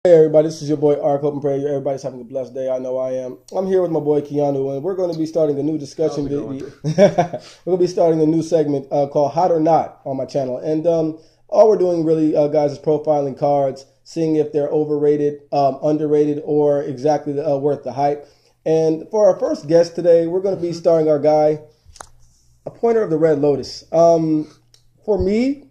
Hey everybody, this is your boy Ark. Hope and pray everybody's having a blessed day. I know I am. I'm here with my boy Keanu, and we're going to be starting a new discussion video. We're going to be starting a new segment called Hot or Not on my channel. And all we're doing really, guys, is profiling cards, seeing if they're overrated, underrated, or exactly worth the hype. And for our first guest today, we're going to be starring our guy, Appointer of the Red Lotus. For me,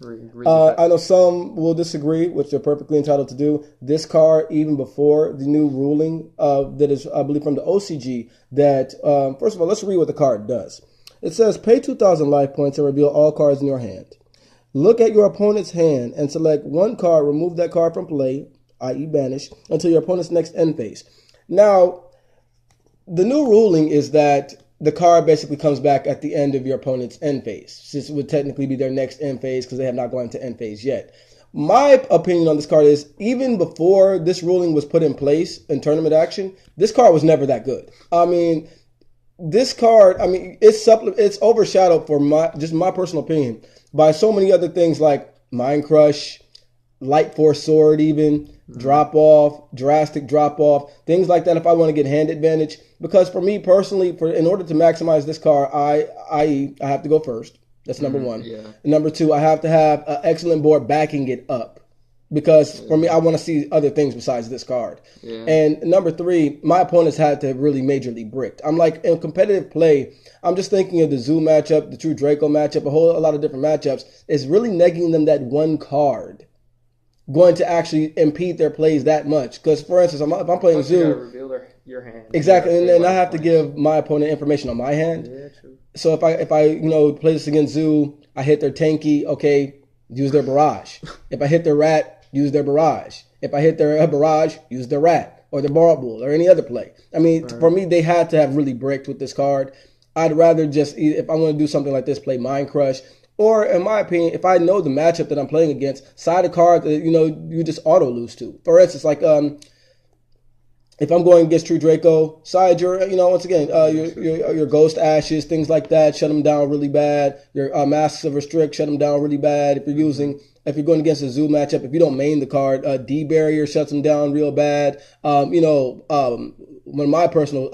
I know some will disagree, which they're perfectly entitled to do. This card, even before the new ruling that is, I believe, from the OCG, that, first of all, let's read what the card does. It says, pay 2,000 life points and reveal all cards in your hand. Look at your opponent's hand and select one card, remove that card from play, i.e. banish, until your opponent's next end phase. Now, the new ruling is that the card basically comes back at the end of your opponent's end phase. This would technically be their next end phase because they have not gone to end phase yet. My opinion on this card is, even before this ruling was put in place in tournament action, this card was never that good. I mean, this card, I mean, it's overshadowed, for my personal opinion, by so many other things like Mind Crush, Light Force Sword, even drop off, drastic drop off, things like that. If I want to get hand advantage, because for me personally, in order to maximize this card, I have to go first. That's number one. Yeah. And number two, I have to have an excellent board backing it up, because for me, I want to see other things besides this card. Yeah. And number three, my opponents had to have really majorly bricked. I'm like, in competitive play, I'm just thinking of the Zoo matchup, the True Draco matchup, a lot of different matchups. It's really negging them that one card going to actually impede their plays that much. Because, for instance, if I'm playing Zoo, you reveal your hand. Exactly, and then I have to give my opponent information on my hand. Yeah, true. So if I play this against Zoo, I hit their Tanky, okay, use their Barrage. If I hit their Rat, use their Barrage. If I hit their Barrage, use their Rat or the Borrowed Bull or any other play. I mean, for me, they had to have really bricked with this card. I'd rather just, if I want to do something like this, play Mind Crush. Or, in my opinion, if I know the matchup that I'm playing against, side a card that, you just auto lose to. For instance, like, if I'm going against True Draco, side your, once again, your Ghost Ashes, things like that, shut them down really bad. Your Masks of Restrict, shut them down really bad. If you're going against a Zoo matchup, if you don't main the card, D-Barrier shuts them down real bad. One of my personal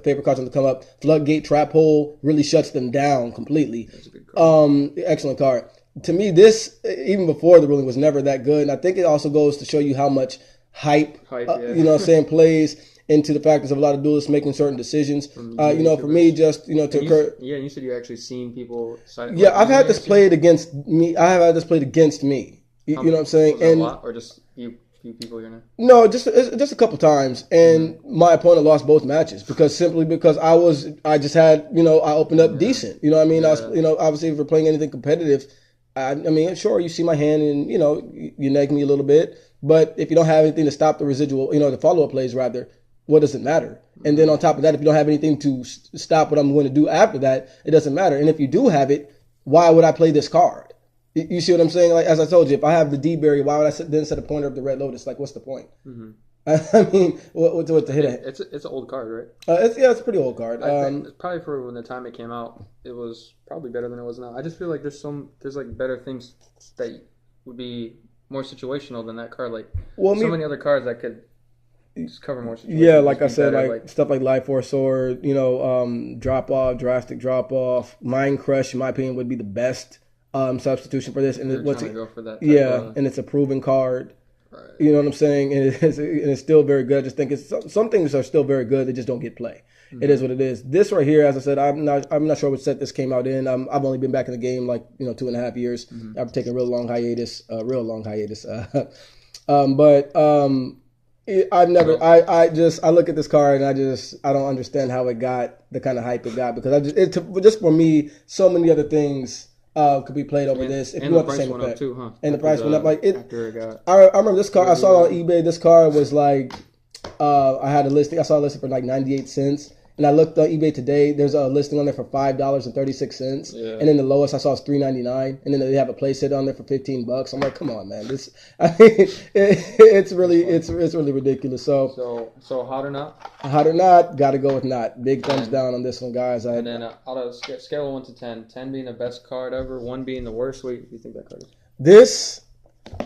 favorite cards to come up, Floodgate Trap Hole, really shuts them down completely. That's a good card. Excellent card. To me, this, even before the ruling, was never that good. And I think it also goes to show you how much hype plays into the factors of a lot of duelists making certain decisions. For me, just, to occur. Yeah, you said you actually seen people. I've had this played against me. I have had this played against me. You know what I'm saying? Was it a lot, or just few people here now? No, just a couple times, and my opponent lost both matches because I just had, I opened up decent. You know what I mean? I was, obviously if we're playing anything competitive, I mean, sure, you see my hand and, you neg me a little bit, but if you don't have anything to stop the residual, the follow-up plays rather, what does it matter? And then on top of that, if you don't have anything to stop what I'm going to do after that, it doesn't matter. And if you do have it, why would I play this card? You see what I'm saying? Like, as I told you, if I have the D-Barrier, why would I then set a Pointer of the Red Lotus? Like, what's the point? Mm-hmm. I mean, what to hit it? It's an old card, right? It's a pretty old card. I think probably for when the time it came out, it was probably better than it was now. I just feel like there's like better things that would be more situational than that card. Like, many other cards that could just cover more situations. Yeah, like I said, like stuff like Light Force Sword, drop off, drastic drop off, Mind Crush, in my opinion, would be the best substitution for this. And and it's a proven card. Right. You know what I'm saying? And it's still very good. I just think some things are still very good. They just don't get play. Mm-hmm. It is what it is. This right here, as I said, I'm not sure what set this came out in. I've only been back in the game like 2.5 years. Mm-hmm. I've taken a real long hiatus. I look at this card and I don't understand how it got the kind of hype it got, because just for me, so many other things could be played over this. If and you want the the price same went effect. up too, huh? And the price went up. Like after it got. I remember this card. I saw it on eBay. This card was like, I had a listing. I saw a listing for like 98 cents. And I looked on eBay today. There's a listing on there for $5.36, and then the lowest I saw is $3.99. And then they have a play set on there for $15. I'm like, come on, man! It's really ridiculous. So hot or not? Hot or not? Got to go with not. Big thumbs down on this one, guys. And then out of scale of 1 to 10, 10 being the best card ever, 1 being the worst. What do you think that card is? This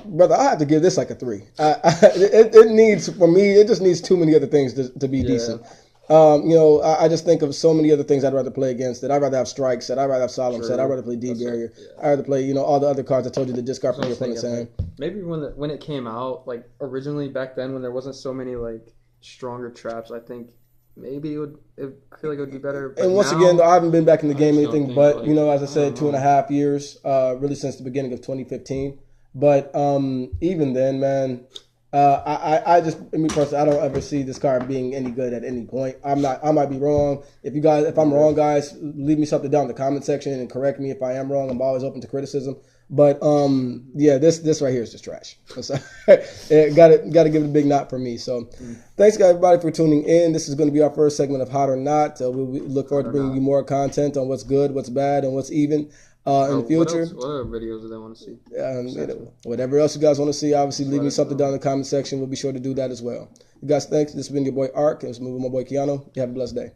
Brother, I have to give this like a 3. It needs, for me, it just needs too many other things to be decent. I just think of so many other things I'd rather play against. That I'd rather have Strike Set, I'd rather have Solemn Set, I'd rather play D Barrier, I'd rather play all the other cards I told you to discard from your opponent's hand. Maybe when it came out, like originally back then when there wasn't so many like stronger traps, I think maybe I feel like it would be better. And once again, I haven't been back in the game anything but as I said, 2.5 years, really since the beginning of 2015. But even then, man, I just, me personally, I don't ever see this card being any good at any point. I might be wrong. If I'm wrong, guys, leave me something down in the comment section and correct me if I am wrong. I'm always open to criticism. But this right here is just trash. So, got to give it a big knot for me. So thanks, guys, everybody, for tuning in. This is going to be our first segment of Hot or Not. We look forward to bringing you more content on what's good, what's bad, and what's even. In the future. What other videos do they want to see? Whatever else you guys want to see, obviously leave me something down in the comment section. We'll be sure to do that as well. You guys, thanks. This has been your boy Ark. This has been my boy Keanu. You have a blessed day.